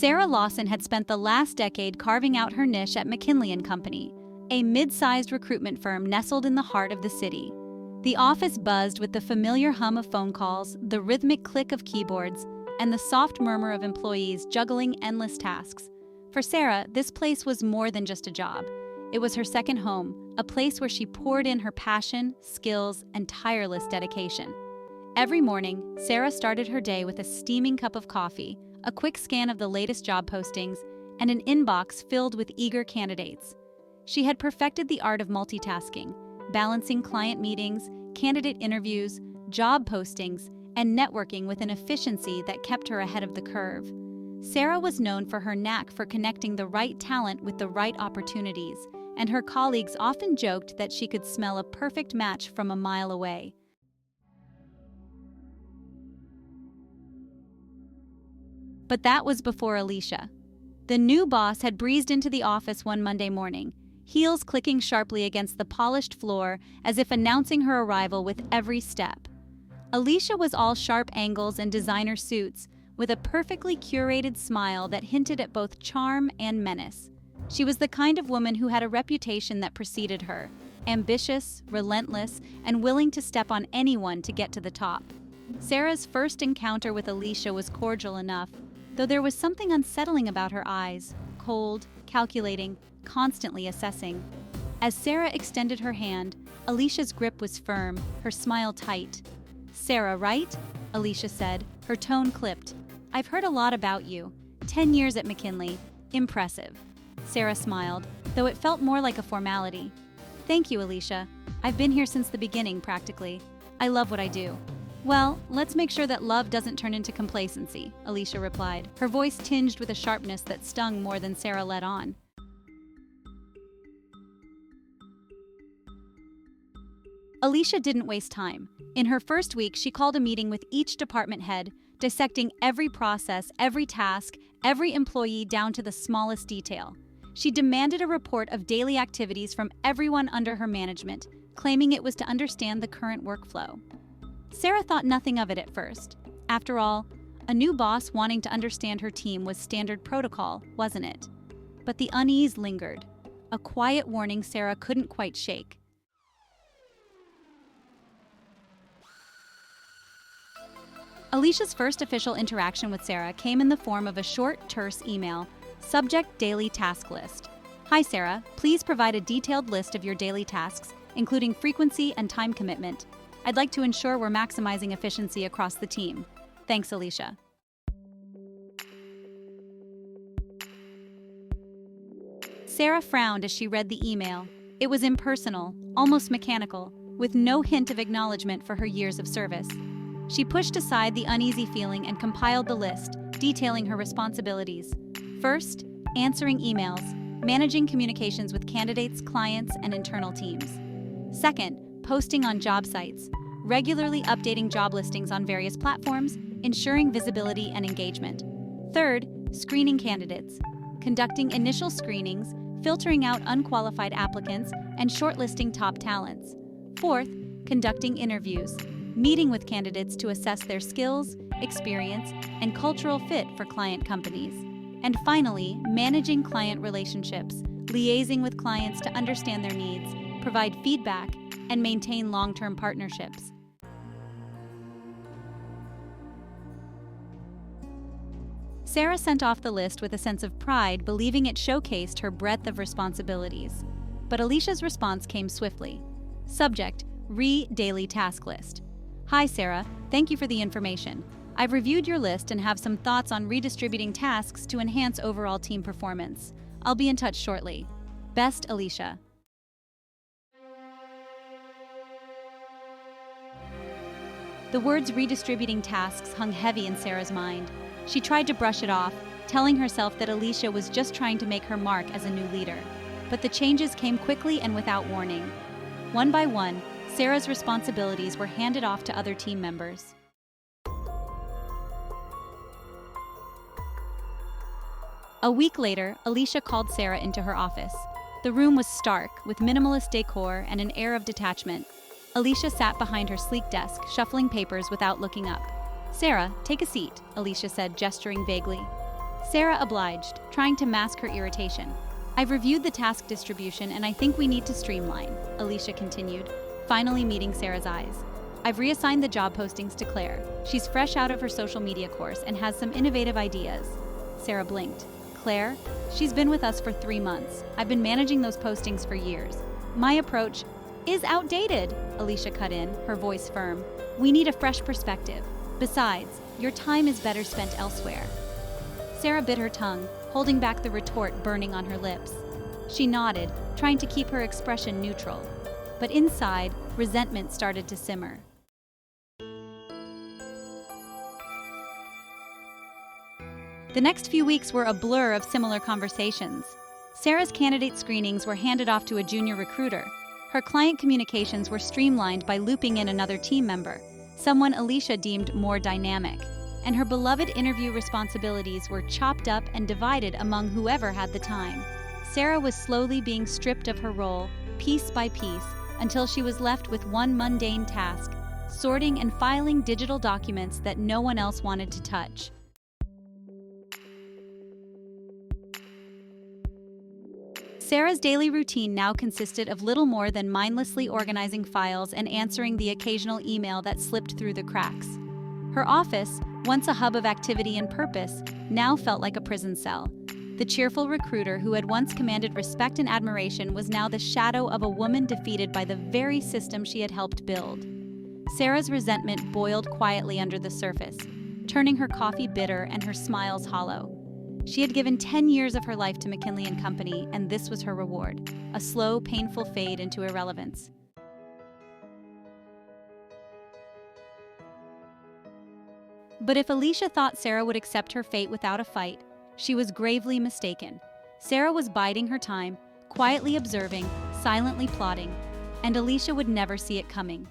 Sarah Lawson had spent the last decade carving out her niche at McKinley & Company, a mid-sized recruitment firm nestled in the heart of the city. The office buzzed with the familiar hum of phone calls, the rhythmic click of keyboards, and the soft murmur of employees juggling endless tasks. For Sarah, this place was more than just a job. It was her second home, a place where she poured in her passion, skills, and tireless dedication. Every morning, Sarah started her day with a steaming cup of coffee, a quick scan of the latest job postings, and an inbox filled with eager candidates. She had perfected the art of multitasking, balancing client meetings, candidate interviews, job postings, and networking with an efficiency that kept her ahead of the curve. Sarah was known for her knack for connecting the right talent with the right opportunities, and her colleagues often joked that she could smell a perfect match from a mile away. But that was before Alicia. The new boss had breezed into the office one Monday morning, heels clicking sharply against the polished floor as if announcing her arrival with every step. Alicia was all sharp angles and designer suits, with a perfectly curated smile that hinted at both charm and menace. She was the kind of woman who had a reputation that preceded her, ambitious, relentless, and willing to step on anyone to get to the top. Sarah's first encounter with Alicia was cordial enough, though there was something unsettling about her eyes, cold, calculating, constantly assessing. As Sarah extended her hand, Alicia's grip was firm, her smile tight. "Sarah, right?" Alicia said, her tone clipped. "I've heard a lot about you. 10 years at McKinley. Impressive." Sarah smiled, though it felt more like a formality. "Thank you, Alicia. I've been here since the beginning, practically. I love what I do." "Well, let's make sure that love doesn't turn into complacency," Alicia replied, her voice tinged with a sharpness that stung more than Sarah let on. Alicia didn't waste time. In her first week, she called a meeting with each department head, dissecting every process, every task, every employee down to the smallest detail. She demanded a report of daily activities from everyone under her management, claiming it was to understand the current workflow. Sarah thought nothing of it at first. After all, a new boss wanting to understand her team was standard protocol, wasn't it? But the unease lingered, a quiet warning Sarah couldn't quite shake. Alicia's first official interaction with Sarah came in the form of a short, terse email, subject daily task list. "Hi Sarah, please provide a detailed list of your daily tasks, including frequency and time commitment. I'd like to ensure we're maximizing efficiency across the team. Thanks, Alicia." Sarah frowned as she read the email. It was impersonal, almost mechanical, with no hint of acknowledgement for her years of service. She pushed aside the uneasy feeling and compiled the list, detailing her responsibilities. First, answering emails, managing communications with candidates, clients, and internal teams. Second, posting on job sites, regularly updating job listings on various platforms, ensuring visibility and engagement. Third, screening candidates, conducting initial screenings, filtering out unqualified applicants, and shortlisting top talents. Fourth, conducting interviews, meeting with candidates to assess their skills, experience, and cultural fit for client companies. And finally, managing client relationships, liaising with clients to understand their needs, provide feedback, and maintain long-term partnerships. Sarah sent off the list with a sense of pride, believing it showcased her breadth of responsibilities. But Alicia's response came swiftly. Subject: daily task list. "Hi Sarah, thank you for the information. I've reviewed your list and have some thoughts on redistributing tasks to enhance overall team performance. I'll be in touch shortly. Best, Alicia." The words redistributing tasks hung heavy in Sarah's mind. She tried to brush it off, telling herself that Alicia was just trying to make her mark as a new leader. But the changes came quickly and without warning. One by one, Sarah's responsibilities were handed off to other team members. A week later, Alicia called Sarah into her office. The room was stark, with minimalist decor and an air of detachment. Alicia sat behind her sleek desk, shuffling papers without looking up. "Sarah, take a seat," Alicia said, gesturing vaguely. Sarah obliged, trying to mask her irritation. I've reviewed the task distribution and I think we need to streamline, Alicia continued, finally meeting Sarah's eyes. I've reassigned the job postings to Claire. She's fresh out of her social media course and has some innovative ideas. Sarah blinked. Claire? She's been with us for 3 months. I've been managing those postings for years. My approach is outdated, Alicia cut in, her voice firm. We need a fresh perspective. Besides, your time is better spent elsewhere. Sarah bit her tongue, holding back the retort burning on her lips. She nodded, trying to keep her expression neutral. But inside, resentment started to simmer. The next few weeks were a blur of similar conversations. Sarah's candidate screenings were handed off to a junior recruiter. Her client communications were streamlined by looping in another team member, someone Alicia deemed more dynamic, and her beloved interview responsibilities were chopped up and divided among whoever had the time. Sarah was slowly being stripped of her role, piece by piece, until she was left with one mundane task: sorting and filing digital documents that no one else wanted to touch. Sarah's daily routine now consisted of little more than mindlessly organizing files and answering the occasional email that slipped through the cracks. Her office, once a hub of activity and purpose, now felt like a prison cell. The cheerful recruiter who had once commanded respect and admiration was now the shadow of a woman defeated by the very system she had helped build. Sarah's resentment boiled quietly under the surface, turning her coffee bitter and her smiles hollow. She had given 10 years of her life to McKinley & Company, and this was her reward, a slow, painful fade into irrelevance. But if Alicia thought Sarah would accept her fate without a fight, she was gravely mistaken. Sarah was biding her time, quietly observing, silently plotting, and Alicia would never see it coming.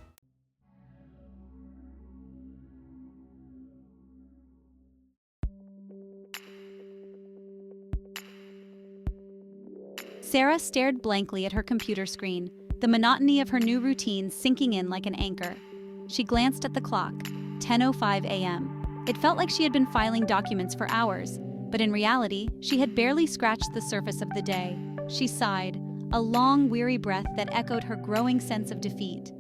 Sarah stared blankly at her computer screen, the monotony of her new routine sinking in like an anchor. She glanced at the clock, 10:05 a.m. It felt like she had been filing documents for hours, but in reality, she had barely scratched the surface of the day. She sighed, a long, weary breath that echoed her growing sense of defeat.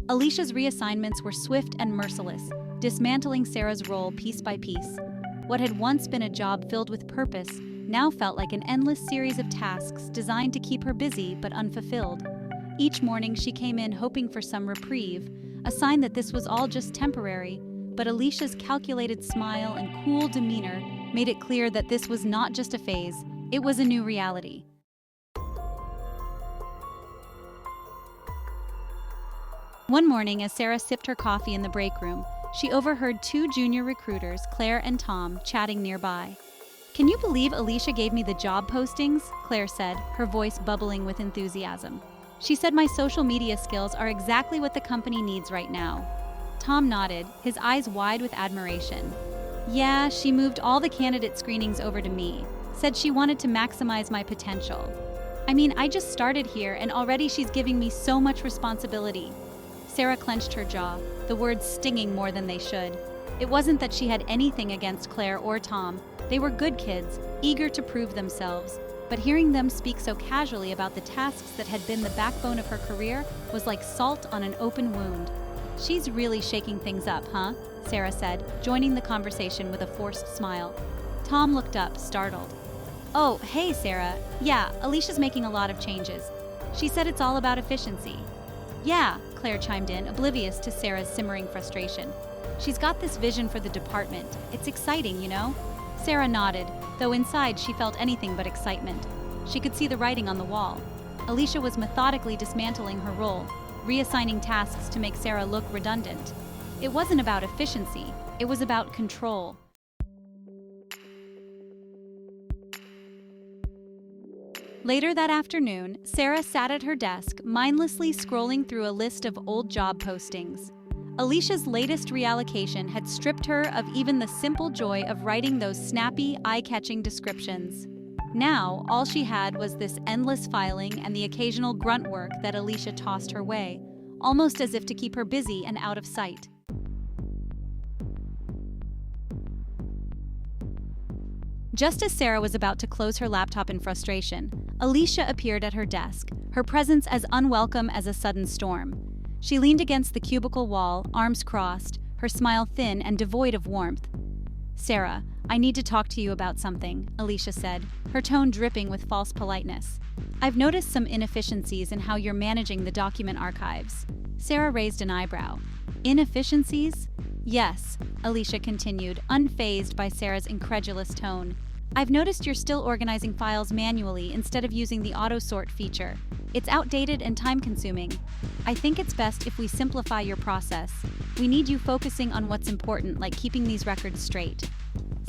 Alicia's reassignments were swift and merciless, dismantling Sarah's role piece by piece. What had once been a job filled with purpose now felt like an endless series of tasks designed to keep her busy but unfulfilled. Each morning she came in hoping for some reprieve, a sign that this was all just temporary, but Alicia's calculated smile and cool demeanor made it clear that this was not just a phase, it was a new reality. One morning, as Sarah sipped her coffee in the break room, she overheard 2 junior recruiters, Claire and Tom, chatting nearby. "Can you believe Alicia gave me the job postings?" Claire said, her voice bubbling with enthusiasm. "She said my social media skills are exactly what the company needs right now." Tom nodded, his eyes wide with admiration. "Yeah, she moved all the candidate screenings over to me. Said she wanted to maximize my potential. I mean, I just started here and already she's giving me so much responsibility." Sarah clenched her jaw, the words stinging more than they should. It wasn't that she had anything against Claire or Tom. They were good kids, eager to prove themselves, but hearing them speak so casually about the tasks that had been the backbone of her career was like salt on an open wound. "She's really shaking things up, huh?" Sarah said, joining the conversation with a forced smile. Tom looked up, startled. "Oh, hey, Sarah. Yeah, Alicia's making a lot of changes. She said it's all about efficiency." "Yeah," Claire chimed in, oblivious to Sarah's simmering frustration. "She's got this vision for the department. It's exciting, you know?" Sarah nodded, though inside she felt anything but excitement. She could see the writing on the wall. Alicia was methodically dismantling her role, reassigning tasks to make Sarah look redundant. It wasn't about efficiency, it was about control. Later that afternoon, Sarah sat at her desk, mindlessly scrolling through a list of old job postings. Alicia's latest reallocation had stripped her of even the simple joy of writing those snappy, eye-catching descriptions. Now, all she had was this endless filing and the occasional grunt work that Alicia tossed her way, almost as if to keep her busy and out of sight. Just as Sarah was about to close her laptop in frustration, Alicia appeared at her desk, her presence as unwelcome as a sudden storm. She leaned against the cubicle wall, arms crossed, her smile thin and devoid of warmth. "Sarah, I need to talk to you about something," Alicia said, her tone dripping with false politeness. "I've noticed some inefficiencies in how you're managing the document archives." Sarah raised an eyebrow. "Inefficiencies?" "Yes," Alicia continued, unfazed by Sarah's incredulous tone. "I've noticed you're still organizing files manually instead of using the auto-sort feature. It's outdated and time-consuming. I think it's best if we simplify your process. We need you focusing on what's important, like keeping these records straight."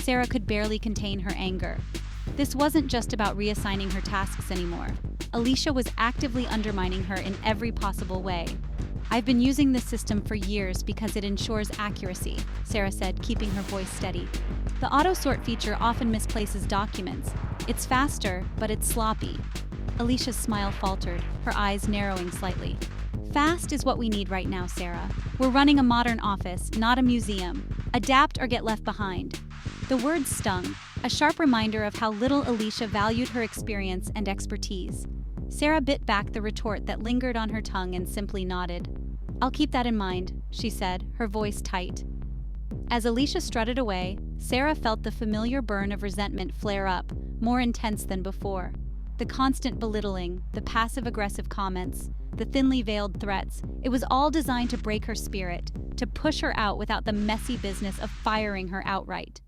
Sarah could barely contain her anger. This wasn't just about reassigning her tasks anymore. Alicia was actively undermining her in every possible way. "I've been using this system for years because it ensures accuracy," Sarah said, keeping her voice steady. "The auto-sort feature often misplaces documents. It's faster, but it's sloppy." Alicia's smile faltered, her eyes narrowing slightly. "Fast is what we need right now, Sarah. We're running a modern office, not a museum. Adapt or get left behind." The words stung, a sharp reminder of how little Alicia valued her experience and expertise. Sarah bit back the retort that lingered on her tongue and simply nodded. "I'll keep that in mind," she said, her voice tight. As Alicia strutted away, Sarah felt the familiar burn of resentment flare up, more intense than before. The constant belittling, the passive-aggressive comments, the thinly veiled threats, it was all designed to break her spirit, to push her out without the messy business of firing her outright.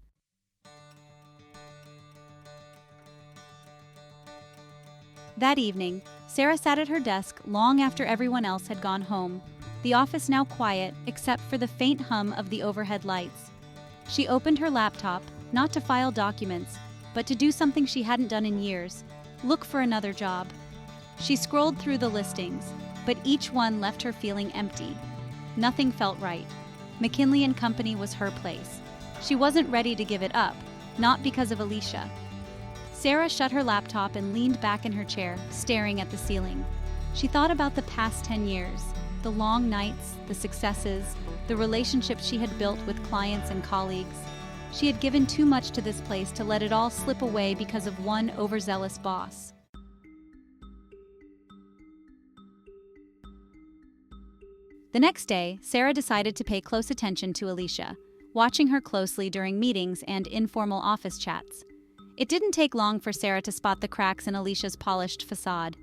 That evening, Sarah sat at her desk long after everyone else had gone home, the office now quiet except for the faint hum of the overhead lights. She opened her laptop, not to file documents, but to do something she hadn't done in years: look for another job. She scrolled through the listings, but each one left her feeling empty. Nothing felt right. McKinley & Company was her place. She wasn't ready to give it up, not because of Alicia. Sarah shut her laptop and leaned back in her chair, staring at the ceiling. She thought about the past 10 years, the long nights, the successes, the relationships she had built with clients and colleagues. She had given too much to this place to let it all slip away because of one overzealous boss. The next day, Sarah decided to pay close attention to Alicia, watching her closely during meetings and informal office chats. It didn't take long for Sarah to spot the cracks in Alicia's polished facade.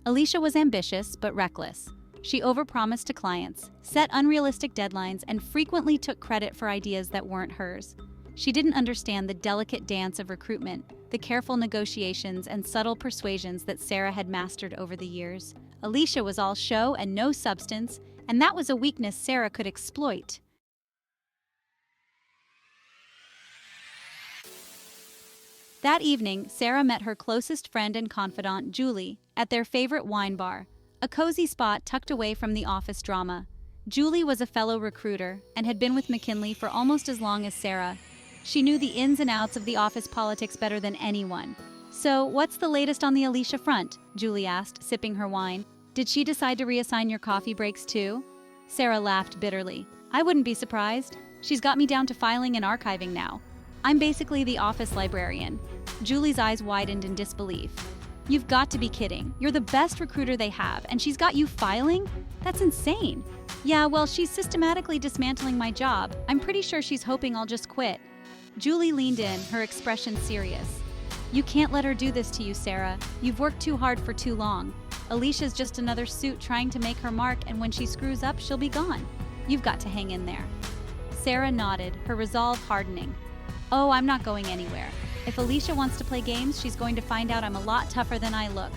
Alicia was ambitious but reckless. She overpromised to clients, set unrealistic deadlines, and frequently took credit for ideas that weren't hers. She didn't understand the delicate dance of recruitment, the careful negotiations and subtle persuasions that Sarah had mastered over the years. Alicia was all show and no substance, and that was a weakness Sarah could exploit. That evening, Sarah met her closest friend and confidant, Julie, at their favorite wine bar, a cozy spot tucked away from the office drama. Julie was a fellow recruiter and had been with McKinley for almost as long as Sarah. She knew the ins and outs of the office politics better than anyone. "So, what's the latest on the Alicia front?" Julie asked, sipping her wine. "Did she decide to reassign your coffee breaks too?" Sarah laughed bitterly. "I wouldn't be surprised. She's got me down to filing and archiving now. I'm basically the office librarian." Julie's eyes widened in disbelief. "You've got to be kidding. You're the best recruiter they have, and she's got you filing? That's insane." "Yeah, well, she's systematically dismantling my job. I'm pretty sure she's hoping I'll just quit." Julie leaned in, her expression serious. "You can't let her do this to you, Sarah. You've worked too hard for too long. Alicia's just another suit trying to make her mark, and when she screws up, she'll be gone. You've got to hang in there." Sarah nodded, her resolve hardening. "Oh, I'm not going anywhere. If Alicia wants to play games, she's going to find out I'm a lot tougher than I look."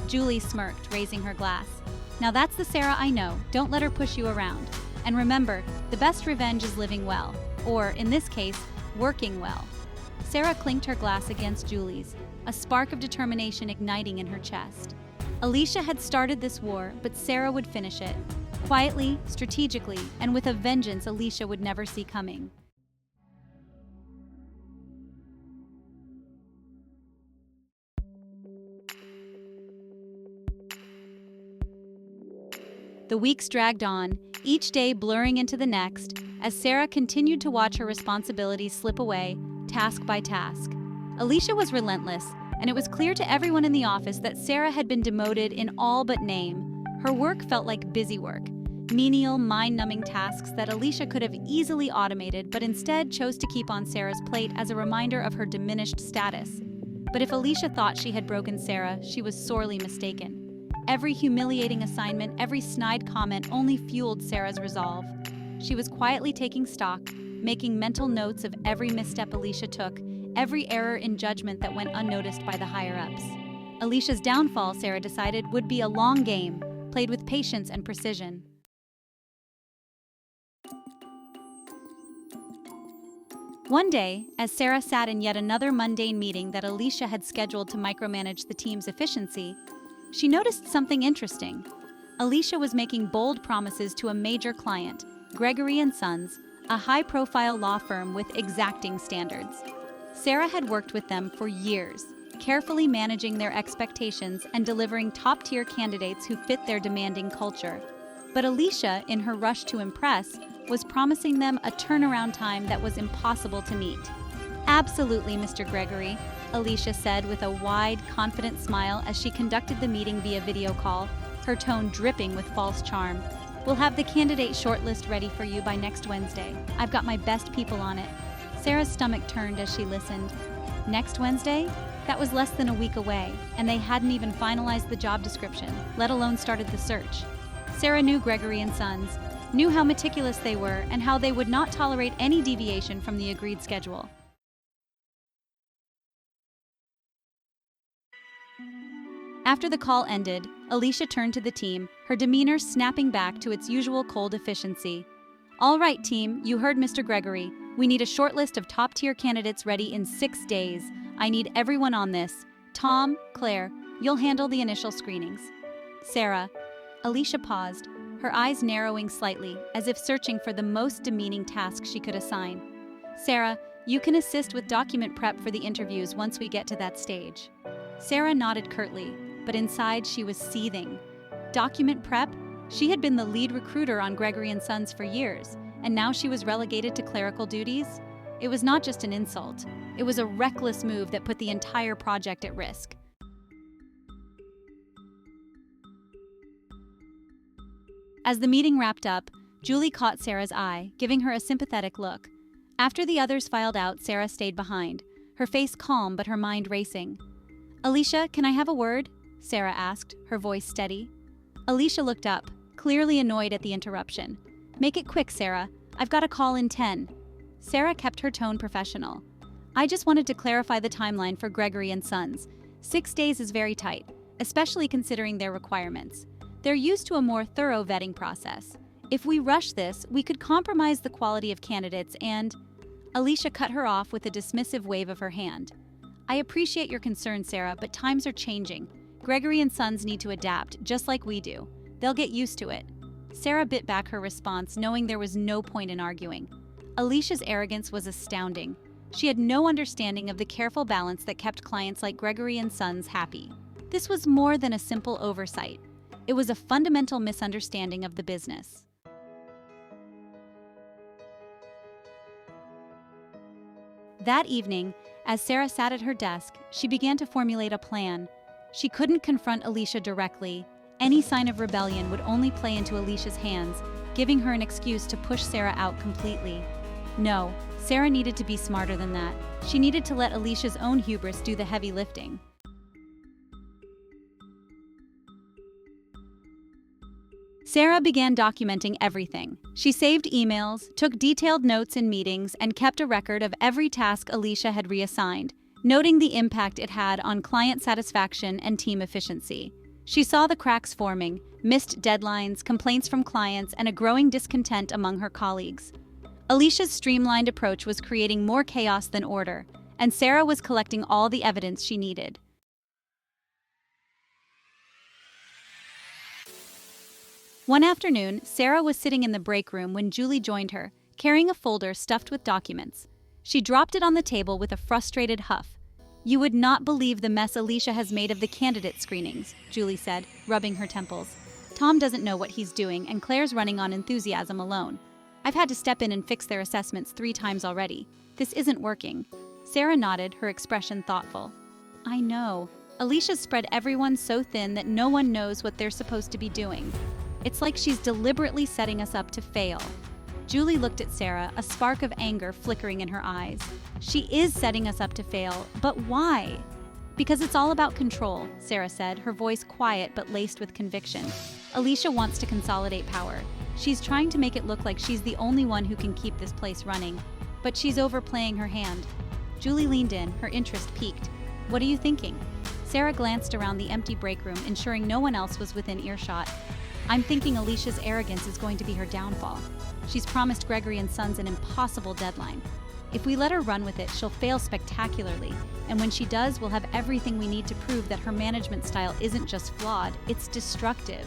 Julie smirked, raising her glass. "Now that's the Sarah I know. Don't let her push you around. And remember, the best revenge is living well. Or, in this case, working well." Sarah clinked her glass against Julie's, a spark of determination igniting in her chest. Alicia had started this war, but Sarah would finish it. Quietly, strategically, and with a vengeance Alicia would never see coming. The weeks dragged on, each day blurring into the next, as Sarah continued to watch her responsibilities slip away, task by task. Alicia was relentless, and it was clear to everyone in the office that Sarah had been demoted in all but name. Her work felt like busy work, menial, mind-numbing tasks that Alicia could have easily automated but instead chose to keep on Sarah's plate as a reminder of her diminished status. But if Alicia thought she had broken Sarah, she was sorely mistaken. Every humiliating assignment, every snide comment only fueled Sarah's resolve. She was quietly taking stock, making mental notes of every misstep Alicia took, every error in judgment that went unnoticed by the higher-ups. Alicia's downfall, Sarah decided, would be a long game, played with patience and precision. One day, as Sarah sat in yet another mundane meeting that Alicia had scheduled to micromanage the team's efficiency, she noticed something interesting. Alicia was making bold promises to a major client, Gregory & Sons, a high-profile law firm with exacting standards. Sarah had worked with them for years, carefully managing their expectations and delivering top-tier candidates who fit their demanding culture. But Alicia, in her rush to impress, was promising them a turnaround time that was impossible to meet. "Absolutely, Mr. Gregory," Alicia said with a wide, confident smile as she conducted the meeting via video call, her tone dripping with false charm. "We'll have the candidate shortlist ready for you by next Wednesday. I've got my best people on it." Sarah's stomach turned as she listened. Next Wednesday? That was less than a week away, and they hadn't even finalized the job description, let alone started the search. Sarah knew Gregory & Sons, knew how meticulous they were and how they would not tolerate any deviation from the agreed schedule. After the call ended, Alicia turned to the team, her demeanor snapping back to its usual cold efficiency. "All right, team, you heard Mr. Gregory. We need a short list of top-tier candidates ready in 6 days. I need everyone on this. Tom, Claire, you'll handle the initial screenings." "Sarah." Alicia paused, her eyes narrowing slightly, as if searching for the most demeaning task she could assign. "Sarah, you can assist with document prep for the interviews once we get to that stage." Sarah nodded curtly, but inside she was seething. Document prep? She had been the lead recruiter on Gregory & Sons for years, and now she was relegated to clerical duties? It was not just an insult. It was a reckless move that put the entire project at risk. As the meeting wrapped up, Julie caught Sarah's eye, giving her a sympathetic look. After the others filed out, Sarah stayed behind, her face calm but her mind racing. "Alicia, can I have a word?" Sarah asked, her voice steady. Alicia looked up, clearly annoyed at the interruption. "Make it quick, Sarah. I've got a call in 10. Sarah kept her tone professional. "I just wanted to clarify the timeline for Gregory & Sons. 6 days is very tight, especially considering their requirements. They're used to a more thorough vetting process. If we rush this, we could compromise the quality of candidates and—" Alicia cut her off with a dismissive wave of her hand. "I appreciate your concern, Sarah, but times are changing. Gregory & Sons need to adapt, just like we do. They'll get used to it." Sarah bit back her response, knowing there was no point in arguing. Alicia's arrogance was astounding. She had no understanding of the careful balance that kept clients like Gregory & Sons happy. This was more than a simple oversight. It was a fundamental misunderstanding of the business. That evening, as Sarah sat at her desk, she began to formulate a plan. She couldn't confront Alicia directly. Any sign of rebellion would only play into Alicia's hands, giving her an excuse to push Sarah out completely. No, Sarah needed to be smarter than that. She needed to let Alicia's own hubris do the heavy lifting. Sarah began documenting everything. She saved emails, took detailed notes in meetings, and kept a record of every task Alicia had reassigned, noting the impact it had on client satisfaction and team efficiency. She saw the cracks forming, missed deadlines, complaints from clients, and a growing discontent among her colleagues. Alicia's streamlined approach was creating more chaos than order, and Sarah was collecting all the evidence she needed. One afternoon, Sarah was sitting in the break room when Julie joined her, carrying a folder stuffed with documents. She dropped it on the table with a frustrated huff. "You would not believe the mess Alicia has made of the candidate screenings," Julie said, rubbing her temples. "Tom doesn't know what he's doing, and Claire's running on enthusiasm alone. I've had to step in and fix their assessments 3 times already. This isn't working." Sarah nodded, her expression thoughtful. I know. Alicia's spread everyone so thin that no one knows what they're supposed to be doing. It's like she's deliberately setting us up to fail. Julie looked at Sarah, a spark of anger flickering in her eyes. She is setting us up to fail, but why? Because it's all about control, Sarah said, her voice quiet but laced with conviction. Alicia wants to consolidate power. She's trying to make it look like she's the only one who can keep this place running, but she's overplaying her hand. Julie leaned in, her interest piqued. What are you thinking? Sarah glanced around the empty break room, ensuring no one else was within earshot. I'm thinking Alicia's arrogance is going to be her downfall. She's promised Gregory and Sons an impossible deadline. If we let her run with it, she'll fail spectacularly, and when she does, we'll have everything we need to prove that her management style isn't just flawed, it's destructive.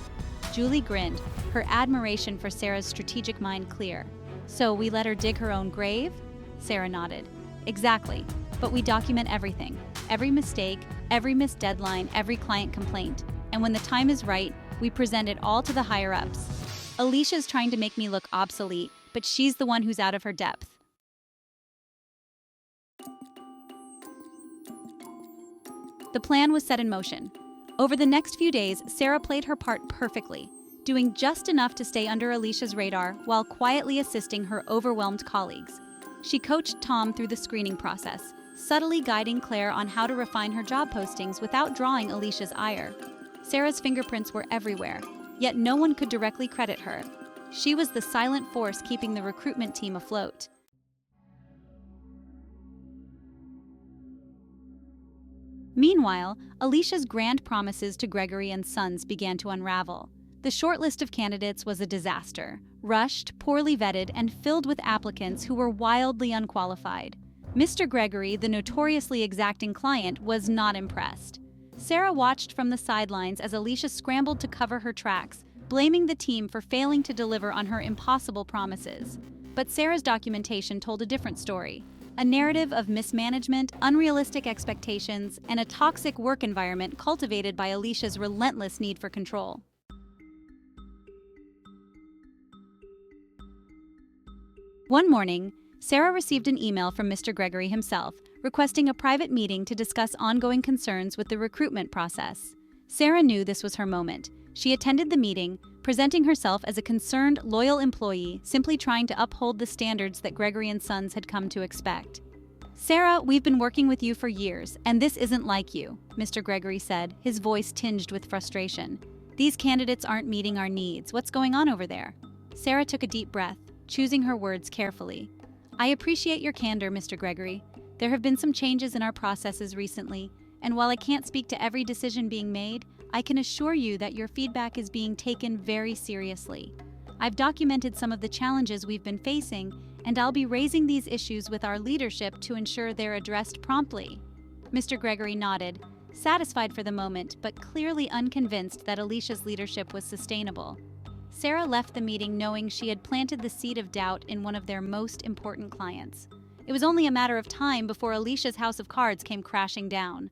Julie grinned, her admiration for Sarah's strategic mind clear. So we let her dig her own grave? Sarah nodded. Exactly, but we document everything. Every mistake, every missed deadline, every client complaint. And when the time is right, we present it all to the higher-ups. Alicia's trying to make me look obsolete, but she's the one who's out of her depth. The plan was set in motion. Over the next few days, Sarah played her part perfectly, doing just enough to stay under Alicia's radar while quietly assisting her overwhelmed colleagues. She coached Tom through the screening process, subtly guiding Claire on how to refine her job postings without drawing Alicia's ire. Sarah's fingerprints were everywhere, yet no one could directly credit her. She was the silent force keeping the recruitment team afloat. Meanwhile, Alicia's grand promises to Gregory and Sons began to unravel. The short list of candidates was a disaster, rushed, poorly vetted, and filled with applicants who were wildly unqualified. Mr. Gregory, the notoriously exacting client, was not impressed. Sarah watched from the sidelines as Alicia scrambled to cover her tracks, blaming the team for failing to deliver on her impossible promises. But Sarah's documentation told a different story. A narrative of mismanagement, unrealistic expectations, and a toxic work environment cultivated by Alicia's relentless need for control. One morning, Sarah received an email from Mr. Gregory himself, requesting a private meeting to discuss ongoing concerns with the recruitment process. Sarah knew this was her moment. She attended the meeting, presenting herself as a concerned, loyal employee, simply trying to uphold the standards that Gregory and Sons had come to expect. Sarah, we've been working with you for years, and this isn't like you, Mr. Gregory said, his voice tinged with frustration. These candidates aren't meeting our needs. What's going on over there? Sarah took a deep breath, choosing her words carefully. I appreciate your candor, Mr. Gregory. There have been some changes in our processes recently, and while I can't speak to every decision being made, I can assure you that your feedback is being taken very seriously. I've documented some of the challenges we've been facing, and I'll be raising these issues with our leadership to ensure they're addressed promptly. Mr. Gregory nodded, satisfied for the moment, but clearly unconvinced that Alicia's leadership was sustainable. Sarah left the meeting knowing she had planted the seed of doubt in one of their most important clients. It was only a matter of time before Alicia's house of cards came crashing down.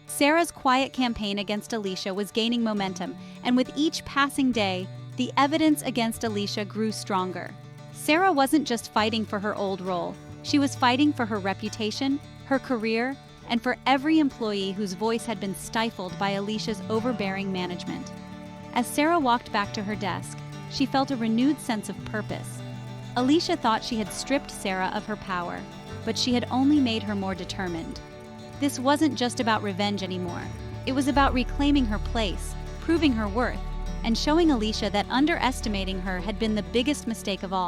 Sarah's quiet campaign against Alicia was gaining momentum, and with each passing day, the evidence against Alicia grew stronger. Sarah wasn't just fighting for her old role. She was fighting for her reputation, her career, and for every employee whose voice had been stifled by Alicia's overbearing management. As Sarah walked back to her desk, she felt a renewed sense of purpose. Alicia thought she had stripped Sarah of her power, but she had only made her more determined. This wasn't just about revenge anymore. It was about reclaiming her place, proving her worth, and showing Alicia that underestimating her had been the biggest mistake of all.